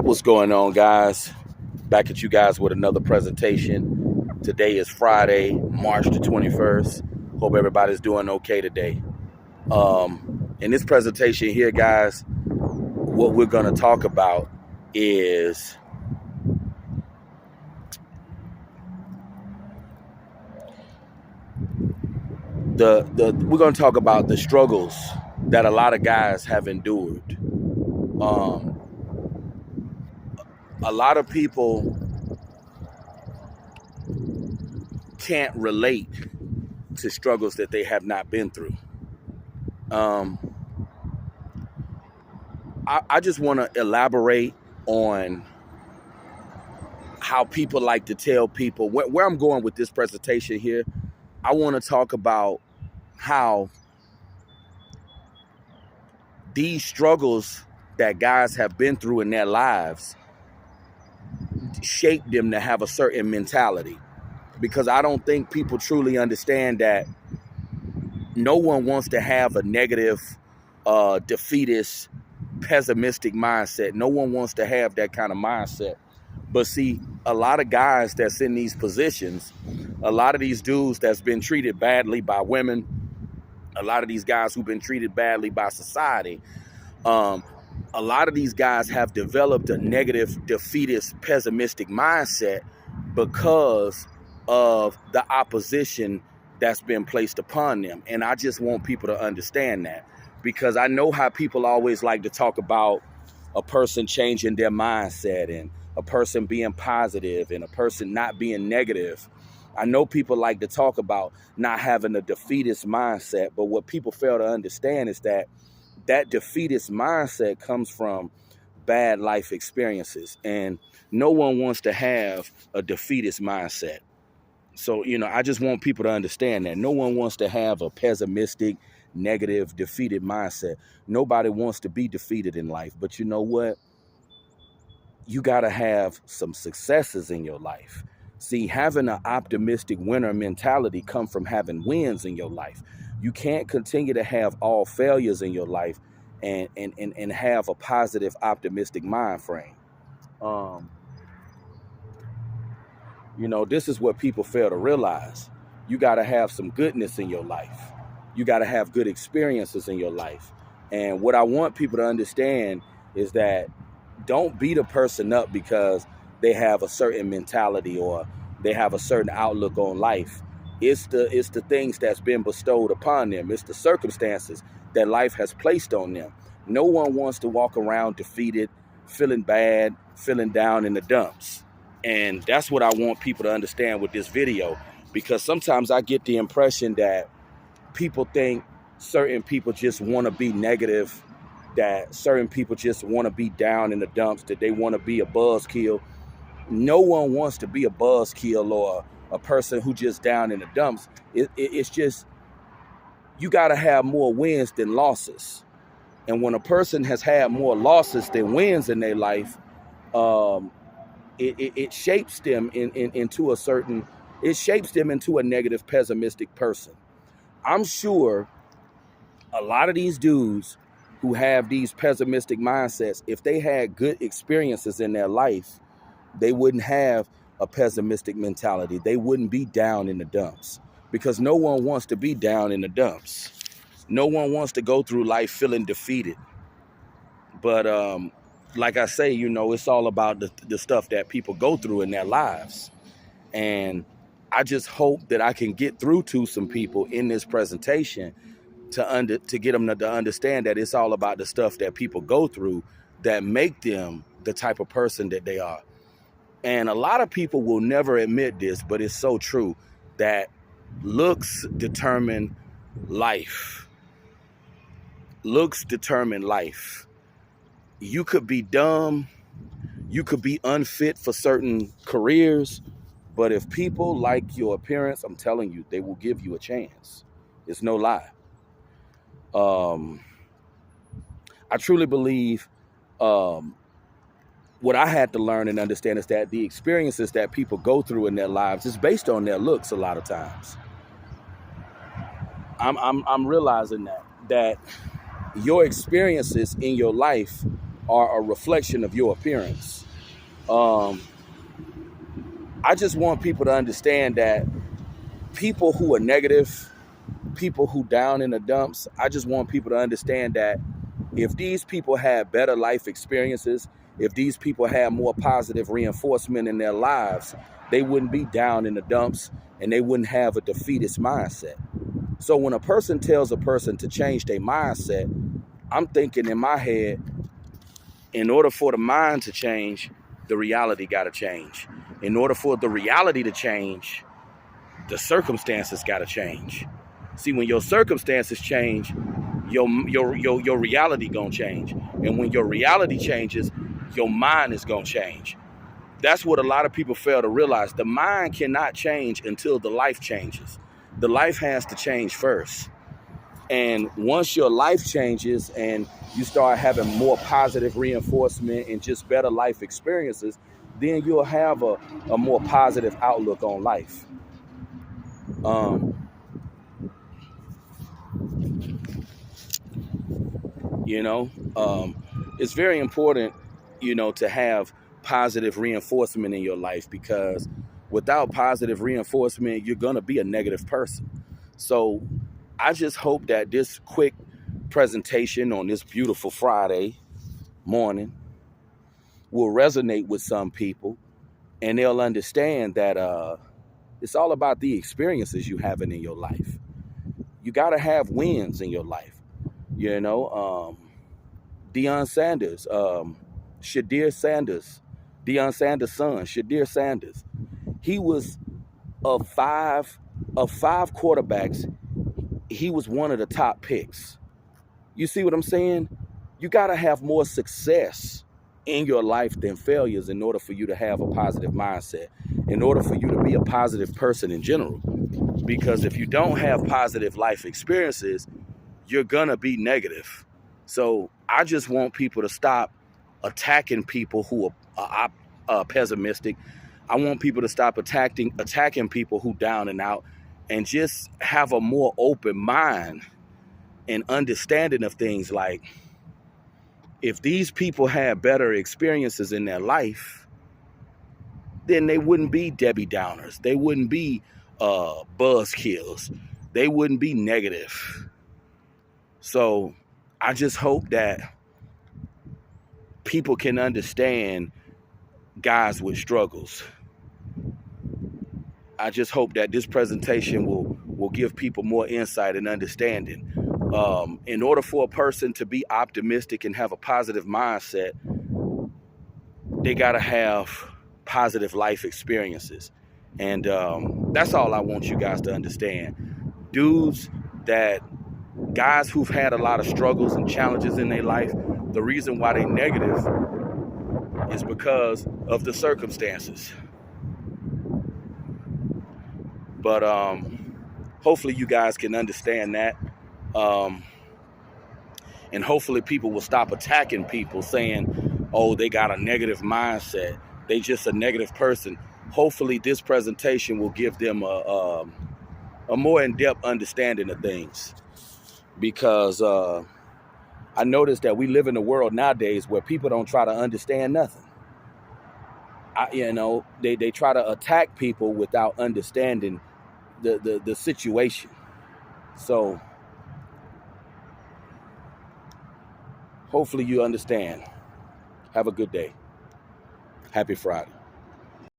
What's going on, guys? Back at you guys with another presentation. Today is Friday, March the 21st. Hope everybody's doing okay today. In this presentation here, guys, what we're going to talk about is we're going to talk about the struggles that a lot of guys have endured. A lot of people can't relate to struggles that they have not been through. I just want to elaborate on how people like to tell people where I'm going with this presentation here. I want to talk about how these struggles that guys have been through in their lives shape them to have a certain mentality. Because I don't think people truly understand that no one wants to have a negative, defeatist, pessimistic mindset. No one wants to have that kind of mindset. But see, a lot of guys that's in these positions, a lot of these dudes that's been treated badly by women, a lot of these guys who've been treated badly by society, a lot of these guys have developed a negative, defeatist, pessimistic mindset because of the opposition that's been placed upon them. And I just want people to understand that, because I know how people always like to talk about a person changing their mindset and a person being positive and a person not being negative. I know people like to talk about not having a defeatist mindset, but what people fail to understand is that defeatist mindset comes from bad life experiences, and no one wants to have a defeatist mindset. So, I just want people to understand that no one wants to have a pessimistic, negative, defeated mindset. Nobody wants to be defeated in life. But you know what? You got to have some successes in your life. See, having an optimistic winner mentality comes from having wins in your life. You can't continue to have all failures in your life and have a positive, optimistic mind frame. This is what people fail to realize. You got to have some goodness in your life. You got to have good experiences in your life. And what I want people to understand is that don't beat a person up because they have a certain mentality or they have a certain outlook on life. It's the things that's been bestowed upon them. It's the circumstances that life has placed on them. No one wants to walk around defeated, feeling bad, feeling down in the dumps. And that's what I want people to understand with this video, because sometimes I get the impression that people think certain people just want to be negative, that certain people just want to be down in the dumps, that they want to be a buzzkill. No one wants to be a buzzkill or a person who just down in the dumps. It's just, you got to have more wins than losses. And when a person has had more losses than wins in their life, it shapes them into a negative, pessimistic person. I'm sure a lot of these dudes who have these pessimistic mindsets, if they had good experiences in their life, they wouldn't have a pessimistic mentality. They wouldn't be down in the dumps, because no one wants to be down in the dumps. No one wants to go through life feeling defeated. But like I say, it's all about the stuff that people go through in their lives. And I just hope that I can get through to some people in this presentation to get them to understand that it's all about the stuff that people go through that make them the type of person that they are. And a lot of people will never admit this, but it's so true, that looks determine life. Looks determine life. You could be dumb, you could be unfit for certain careers, but if people like your appearance, I'm telling you, they will give you a chance. It's no lie. I truly believe what I had to learn and understand is that the experiences that people go through in their lives is based on their looks a lot of times. I'm realizing that your experiences in your life are a reflection of your appearance. Um, I just want people to understand that people who are negative, people who down in the dumps, I just want people to understand that if these people had better life experiences, if these people had more positive reinforcement in their lives, they wouldn't be down in the dumps and they wouldn't have a defeatist mindset. So when a person tells a person to change their mindset, I'm thinking in my head, in order for the mind to change, the reality got to change. In order for the reality to change, the circumstances got to change. See, when your circumstances change, your reality gonna change. And when your reality changes, your mind is gonna change. That's what a lot of people fail to realize. The mind cannot change until the life changes. The life has to change first. And once your life changes and you start having more positive reinforcement and just better life experiences, then you'll have a more positive outlook on life. Um, you know, it's very important, to have positive reinforcement in your life, because without positive reinforcement, you're going to be a negative person. So I just hope that this quick presentation on this beautiful Friday morning will resonate with some people, and they'll understand that it's all about the experiences you having in your life. You got to have wins in your life. Deion Sanders, Shadir Sanders, Deion Sanders' son, Shadir Sanders. He was of five quarterbacks. He was one of the top picks. You see what I'm saying? You got to have more success in your life than failures in order for you to have a positive mindset, in order for you to be a positive person in general. Because if you don't have positive life experiences, you're going to be negative. So I just want people to stop attacking people who are pessimistic. I want people to stop attacking people who down and out, and just have a more open mind and understanding of things. Like, if these people had better experiences in their life, then they wouldn't be Debbie Downers. They wouldn't be buzzkills. They wouldn't be negative. So I just hope that people can understand guys with struggles. I just hope that this presentation will give people more insight and understanding. In order for a person to be optimistic and have a positive mindset, they got to have positive life experiences. And that's all I want you guys to understand. Guys who've had a lot of struggles and challenges in their life, the reason why they're negative is because of the circumstances. But hopefully you guys can understand that. And hopefully people will stop attacking people saying, oh, they got a negative mindset, they just a negative person. Hopefully this presentation will give them a more in-depth understanding of things. Because I noticed that we live in a world nowadays where people don't try to understand nothing. They try to attack people without understanding the situation. So hopefully you understand. Have a good day. Happy Friday.